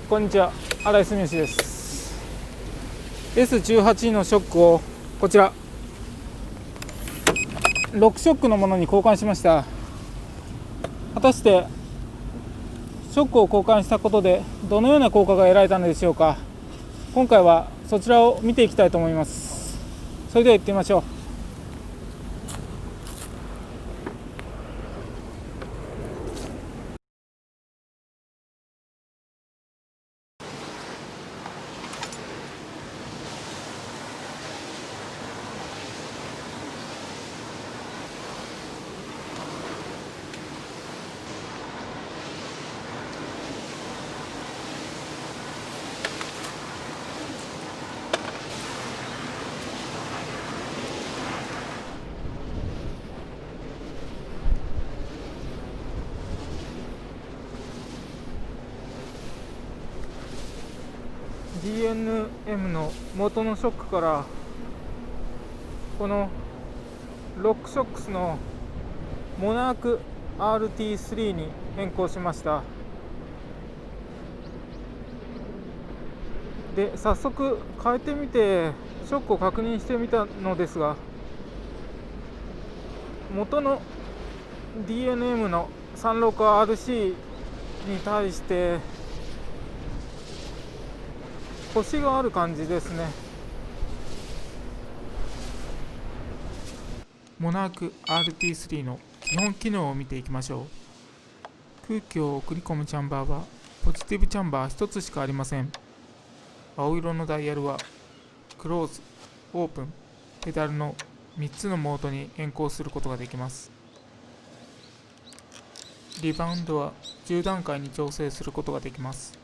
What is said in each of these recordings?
こんにちは、新井住吉です。 S18 のショックをこちら6ショックのものに交換しました。果たしてショックを交換したことでどのような効果が得られたのでしょうか。今回はそちらを見ていきたいと思います。それでは行ってみましょう。DNM の元のショックからこのロックショックスのモナーク RT3 に変更しました。で、早速変えてみてショックを確認してみたのですが、元の DNM の36RC に対してコシがある感じですね。モナーク RT3 の基本機能を見ていきましょう。空気を送り込むチャンバーはポジティブチャンバー1つしかありません。青色のダイヤルはクローズ、オープン、ペダルの3つのモードに変更することができます。リバウンドは10段階に調整することができます。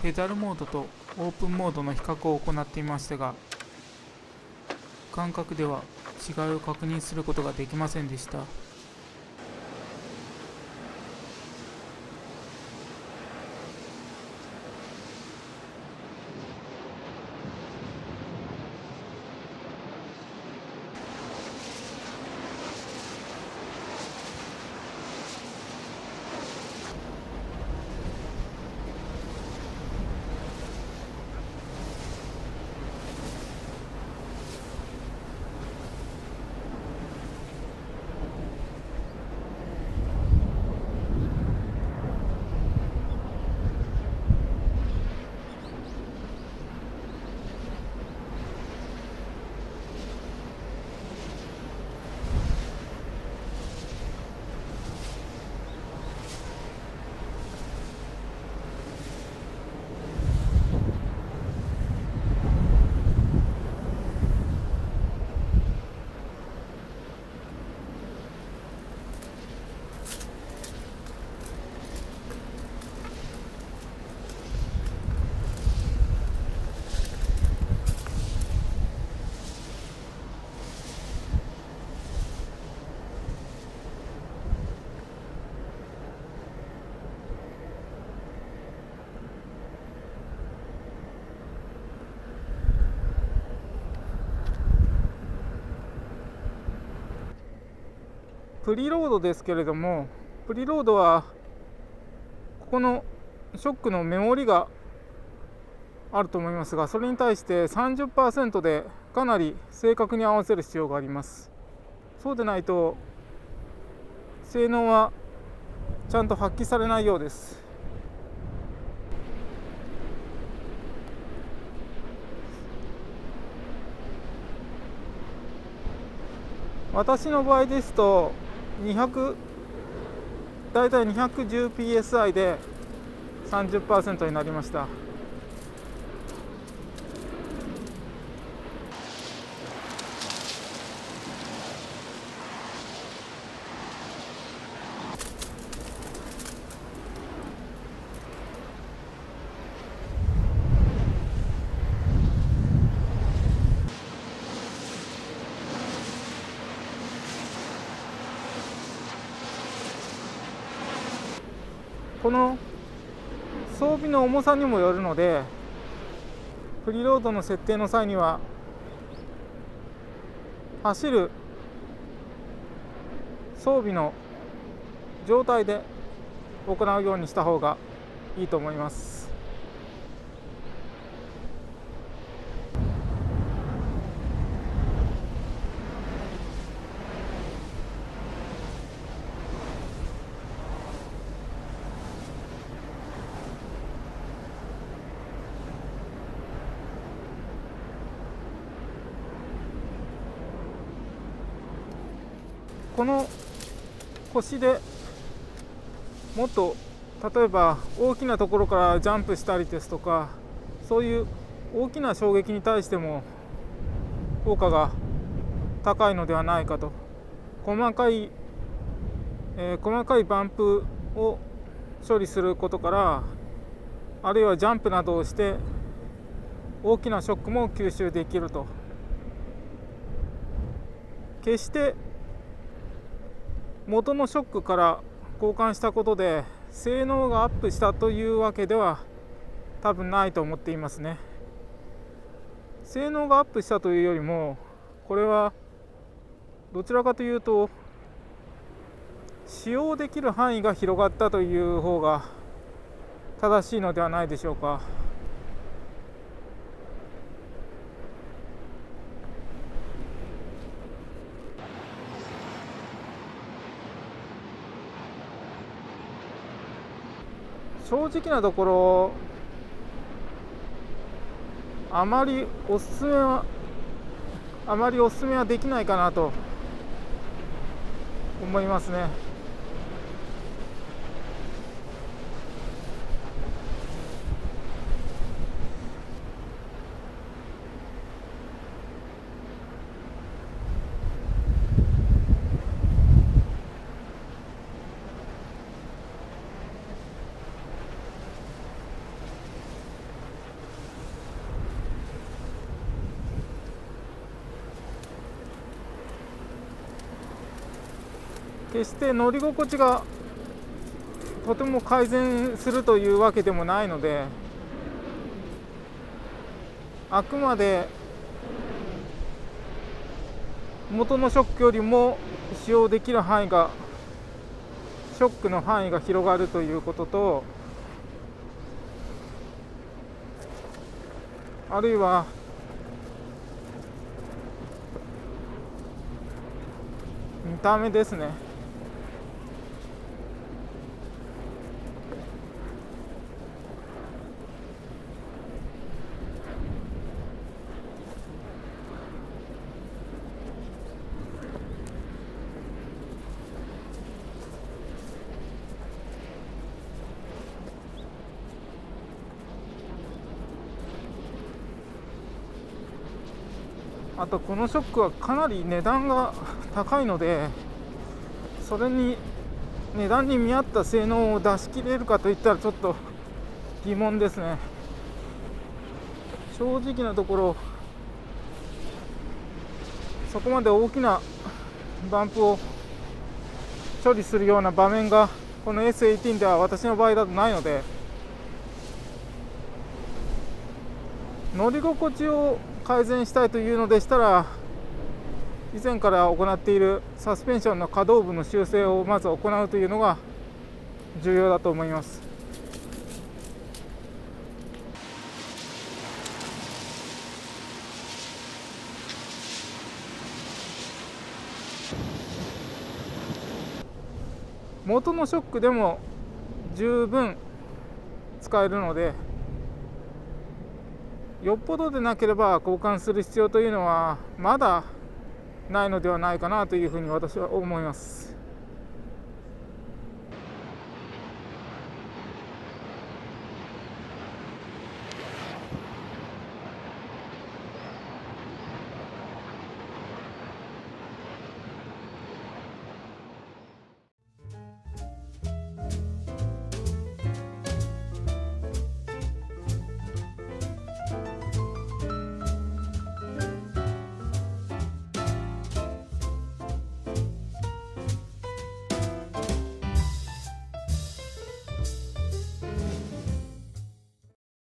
ペダルモードとオープンモードの比較を行っていましたが、感覚では違いを確認することができませんでした。プリロードですけれども、プリロードはここのショックのメモリがあると思いますが、それに対して 30% でかなり正確に合わせる必要があります。そうでないと性能はちゃんと発揮されないようです。私の場合ですとだいたい 210psi で 30% になりました。この装備の重さにもよるので、プリロードの設定の際には走る装備の状態で行うようにした方がいいと思います。この腰でもっと例えば大きなところからジャンプしたりですとか、そういう大きな衝撃に対しても効果が高いのではないかと。細かいバンプを処理することから、あるいはジャンプなどをして大きなショックも吸収できると。決して元のショックから交換したことで性能がアップしたというわけでは多分ないと思っていますね。性能がアップしたというよりも、これはどちらかというと使用できる範囲が広がったという方が正しいのではないでしょうか。正直なところ、あまりおすすめはできないかなと思いますね。決して乗り心地がとても改善するというわけでもないので、あくまで元のショックよりも使用できる範囲が、ショックの範囲が広がるということと、あるいは見た目ですね。あとこのショックはかなり値段が高いので、それに値段に見合った性能を出し切れるかといったらちょっと疑問ですね。正直なところ、そこまで大きなバンプを処理するような場面がこの S18 では私の場合だとないので、乗り心地を改善したいというのでしたら、以前から行っているサスペンションの可動部の修正をまず行うというのが重要だと思います。元のショックでも十分使えるので、よっぽどでなければ交換する必要というのはまだないのではないかなというふうに私は思います。